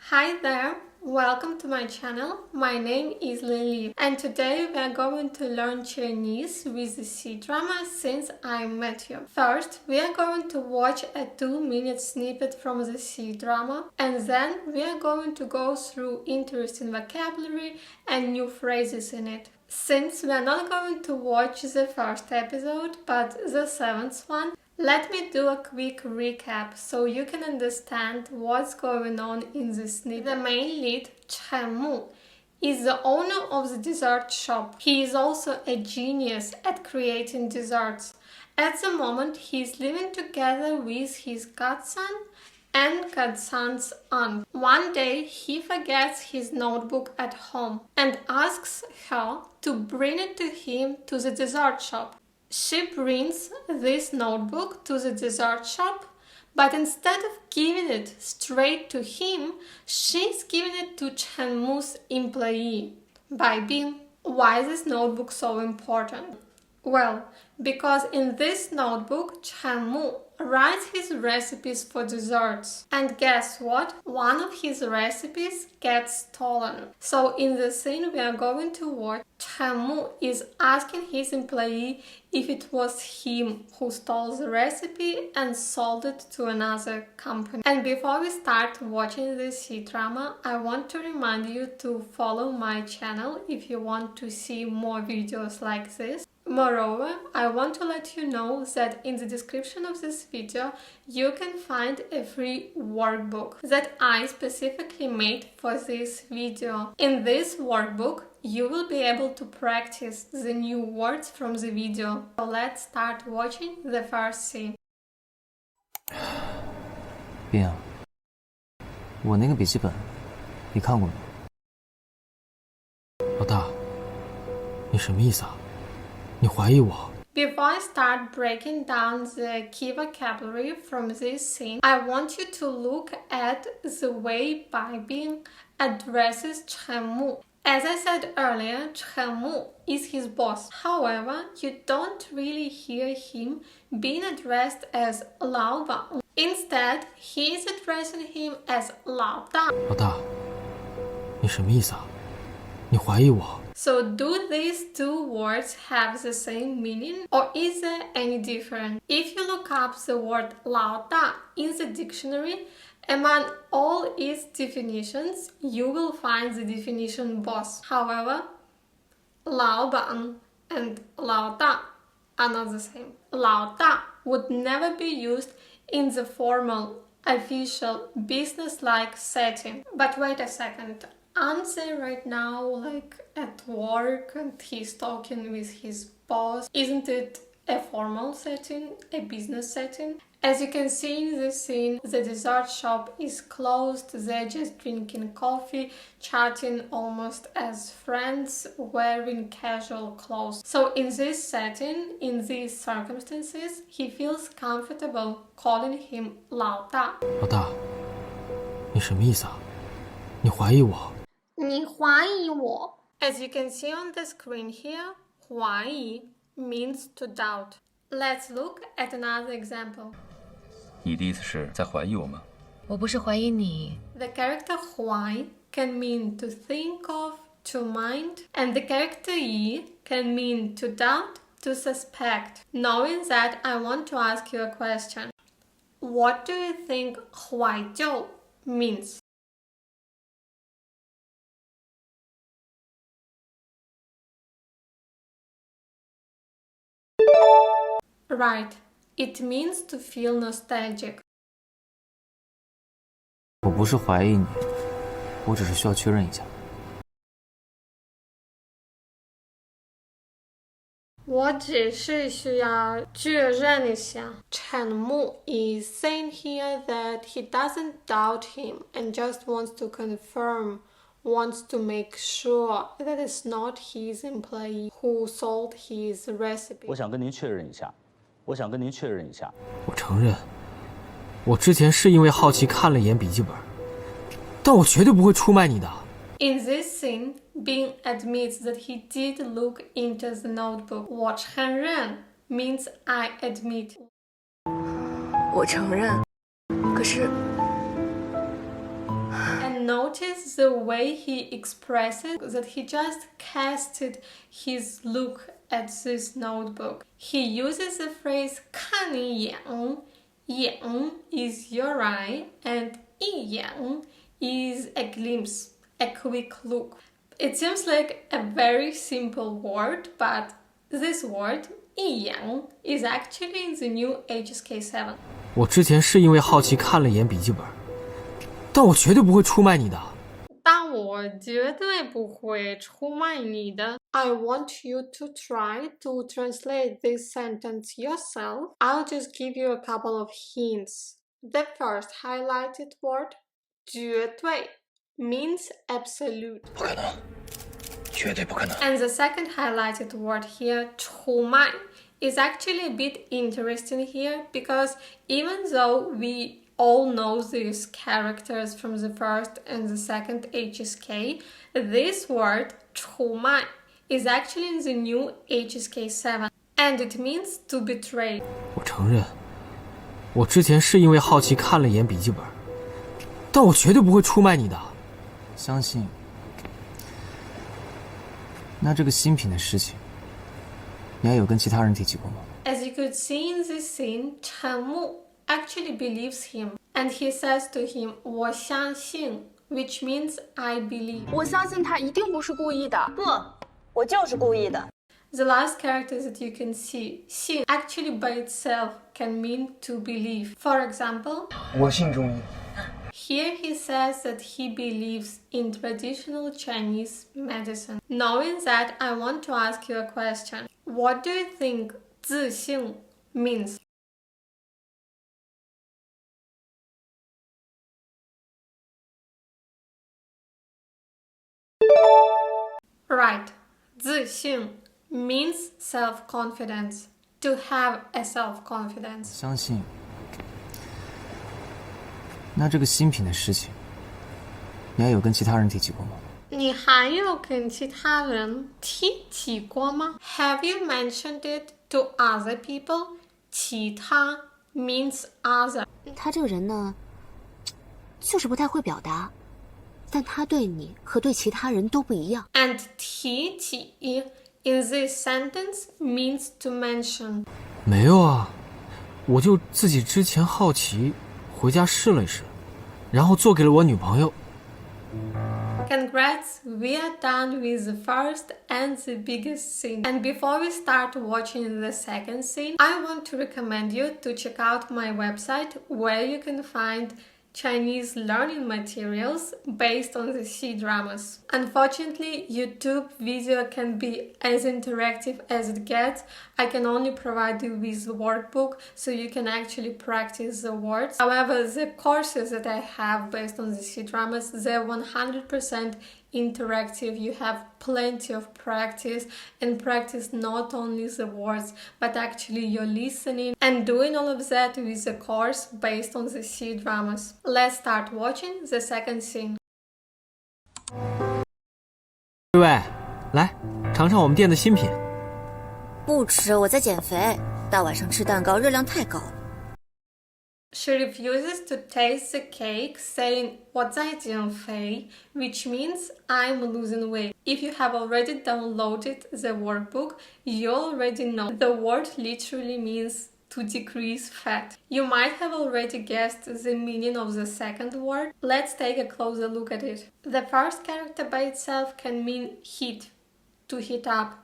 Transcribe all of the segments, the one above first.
Hi there, welcome to my channel. My name is Lily and today we are going to learn Chinese with the C-drama Since I Met You. First, we are going to watch a 2-minute snippet from the C-drama and then we are going to go through interesting vocabulary and new phrases in it. Since we are not going to watch the first episode but the 7th one, let me do a quick recap so you can understand what's going on in this snippet. The main lead, Chen is the owner of the dessert shop. He is also a genius at creating desserts. At the moment, he is living together with his godson and godson's aunt. One day, he forgets his notebook at home and asks her to bring it to him to the dessert shop. She brings this notebook to the dessert shop, but instead of giving it straight to him, she's giving it to Chenmu's employee, Bai Bing. Why is this notebook so important? Well, because in this notebook, Chenmu writes his recipes for desserts. And guess what? One of his recipes gets stolen. So in the scene we are going to watch, Chenmu is asking his employee if it was him who stole the recipe and sold it to another company. And before we start watching this C-drama, I want to remind you to follow my channel if you want to see more videos like this. Moreover, I want to let you know that in the description of this video you can find a free workbook that I specifically made for this video. In this workbook, you will be able to practice the new words from the video. So let's start watching the first scene. 冰，我那个笔记本，你看过吗？老大，你什么意思啊？你怀疑我？ Before I start breaking down the key vocabulary from this scene, I want you to look at the way Bai Bing addresses Chenmu. As I said earlier, Chenmu is his boss. However, you don't really hear him being addressed as Lao Bang. Instead, he is addressing him as Lao Da. 老大，你什么意思啊？你怀疑我？ So do these two words have the same meaning or is there any difference? If you look up the word 老大 in the dictionary, among all its definitions, you will find the definition boss. However, 老板 and 老大 are not the same. 老大 would never be used in the formal, official, business-like setting. But wait a second. Aren't they right now like at work and he's talking with his boss? Isn't it a formal setting, a business setting? As you can see in this scene, the dessert shop is closed, they're just drinking coffee, chatting almost as friends, wearing casual clothes. So in this setting, in these circumstances, he feels comfortable calling him 老大。老大，你什么意思啊？你怀疑我？ 你怀疑我。 As you can see on the screen here, 怀疑 means to doubt. Let's look at another example. 你的意思是在怀疑我吗？我不是怀疑你。 The character 怀 can mean to think of, to mind, and the character 疑 can mean to doubt, to suspect. Knowing that, I want to ask you a question. What do you think 怀旧 means? Right, it means to feel nostalgic. 我不是怀疑你，我只是需要确认一下。我只是需要确认一下。Chenmu is saying here that he doesn't doubt him and just wants to confirm, wants to make sure that it's not his employee who sold his recipe. 我想跟您确认一下。我承认，我之前是因为好奇看了一眼笔记本，但我绝对不会出卖你的。In this scene, Bing admits that he did look into the notebook. 我承认 means I admit. 我承认，可是 And notice the way he expresses that he just casted his look at this notebook. He uses the phrase 看你眼, 眼 is your eye, and 一眼 is a glimpse, a quick look. It seems like a very simple word, but this word 一眼 is actually in the new HSK 7. 我之前是因为好奇看了一眼笔记本，但我绝对不会出卖你的。但我绝对不会出卖你的。I want you to try to translate this sentence yourself. I'll just give you a couple of hints. The first highlighted word, 绝对, means absolute. 不可能，绝对不可能。 And the second highlighted word here, 出卖, is actually a bit interesting here because even though we all know these characters from the first and the second HSK, this word 出卖 is actually in the new HSK 7 and it means to betray. 我承认，我之前是因为好奇看了一眼笔记本，但我绝对不会出卖你的。相信。那这个新品的事情，你还有跟其他人提起过吗？ As you could see in this scene, 陈木 actually believes him and he says to him 我相信 which means I believe. 我相信他一定不是故意的。不，我就是故意的。 The last character that you can see, 信 actually by itself can mean to believe. For example, 我信中医。 here he says that he believes in traditional Chinese medicine. Knowing that, I want to ask you a question. What do you think 自信 means? Right, 自信 means self-confidence, to have a self-confidence. 相信。那这个新品的事情，你还有跟其他人提起过吗？你还有跟其他人提起过吗？ Have you mentioned it to other people? 其他 means other. 他这个人呢，就是不太会表达，但他对你和对其他人都不一样。 And 提起 in this sentence means to mention. 没有啊，我就自己之前好奇，回家试了一试，然后做给了我女朋友。Congrats, we are done with the first and the biggest scene. And before we start watching the second scene, I want to recommend you to check out my website where you can find Chinese learning materials based on the cdramas. Unfortunately, YouTube video can be as interactive as it gets. I can only provide you with the workbook so you can actually practice the words. However, the courses that I have based on the cdramas, they're 100% interactive. You have plenty of practice and practice not only the words but actually your listening and doing all of that with the course based on the cdramas. Let's start watching the second scene. 各位，来尝尝我们店的新品。不吃，我在减肥，大晚上吃蛋糕热量太高。 She refuses to taste the cake, saying 我在减肥, which means I'm losing weight. If you have already downloaded the workbook, you already know the word literally means to decrease fat. You might have already guessed the meaning of the second word. Let's take a closer look at it. The first character by itself can mean heat, to heat up,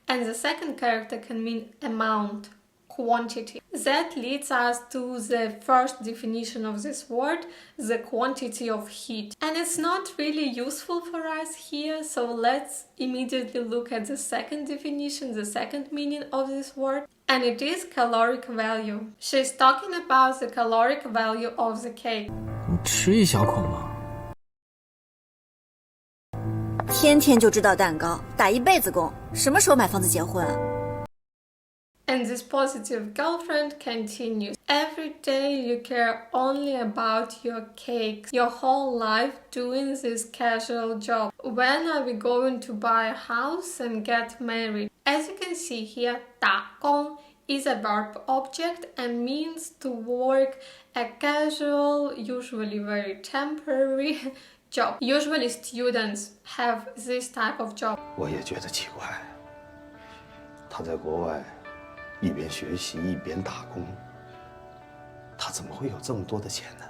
and the second character can mean amount, quantity. That leads us to the first definition of this word, the quantity of heat. And it's not really useful for us here, so let's immediately look at the second definition, the second meaning of this word, and it is caloric value. She's talking about the caloric value of the cake. 你吃一小口吗？天天就知道蛋糕，打一辈子工，什么时候买房子结婚啊？ And this positive girlfriend continues. Every day you care only about your cakes, your whole life doing this casual job. When are we going to buy a house and get married? As you can see here, 打工 is a verb object and means to work a casual, usually very temporary job. Usually students have this type of job. 我也觉得奇怪，他在国外一边学习一边打工，他怎么会有这么多的钱呢？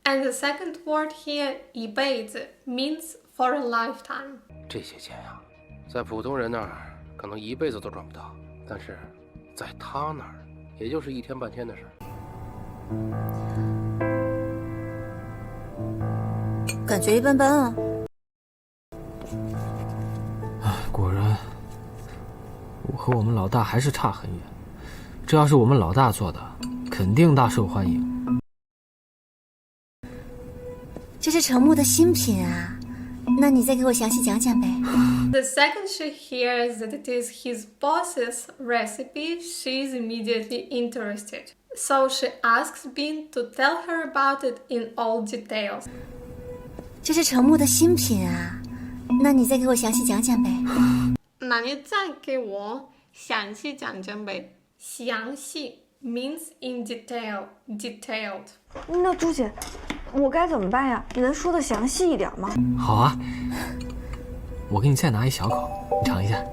And the second word here, 一辈子, means for a lifetime. 这些钱呀，在普通人那儿可能一辈子都赚不到，但是在他那儿，也就是一天半天的事。感觉一般般啊。果然，我和我们老大还是差很远。这要是我们老大做的，肯定大受欢迎。这是程木的新品啊，那你再给我详细讲讲呗。The second she hears that it is his boss's recipe, she is immediately interested. So she asks Bin to tell her about it in all details. 这是程木的新品啊，那你再给我详细讲讲呗。那你再给我详细讲讲呗。详细 means in detail, detailed. 那朱姐，我该怎么办呀？你能说的详细一点吗？好啊，我给你再拿一小口，你尝一下。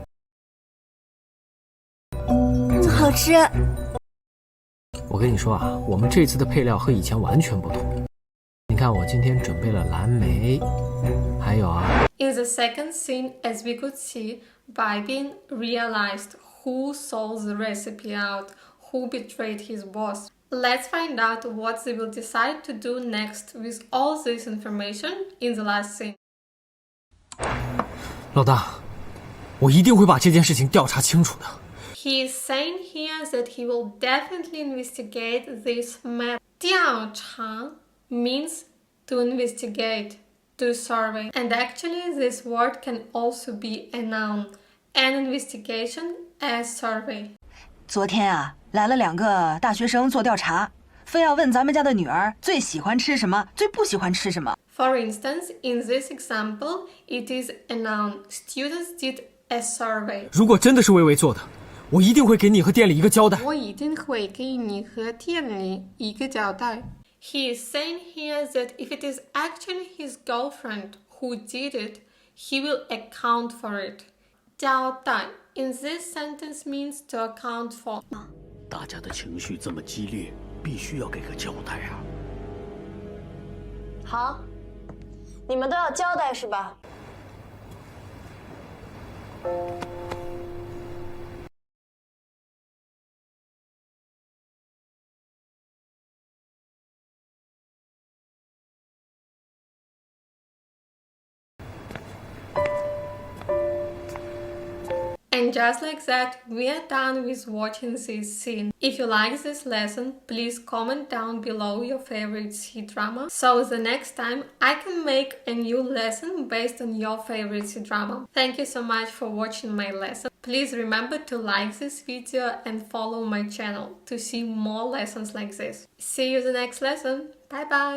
好吃。我跟你说啊，我们这次的配料和以前完全不同。你看，我今天准备了蓝莓，还有啊。In the second scene, as we could see, Bin realized who sold the recipe out, who betrayed his boss. Let's find out what they will decide to do next with all this information in the last scene. 老大，我一定会把这件事情调查清楚的。He is saying here that he will definitely investigate this map. 调查 means to investigate, to survey. And actually this word can also be a noun. An investigation, a survey. 昨天啊，来了2个大学生做调查，非要问咱们家的女儿最喜欢吃什么，最不喜欢吃什么。For instance, in this example, it is a noun. Students did a survey. 如果真的是薇薇做的，我一定会给你和店里一个交代。我一定会给你和店里一个交代。He is saying here that if it is actually his girlfriend who did it, he will account for it. 交代 in this sentence means to account for. 大家的情绪这么激烈，必须要给个交代啊！好，你们都要交代是吧？And just like that, we are done with watching this scene. If you like this lesson, please comment down below your favorite C-drama, so the next time I can make a new lesson based on your favorite C-drama. Thank you so much for watching my lesson. Please remember to like this video and follow my channel to see more lessons like this. See you in the next lesson. Bye bye!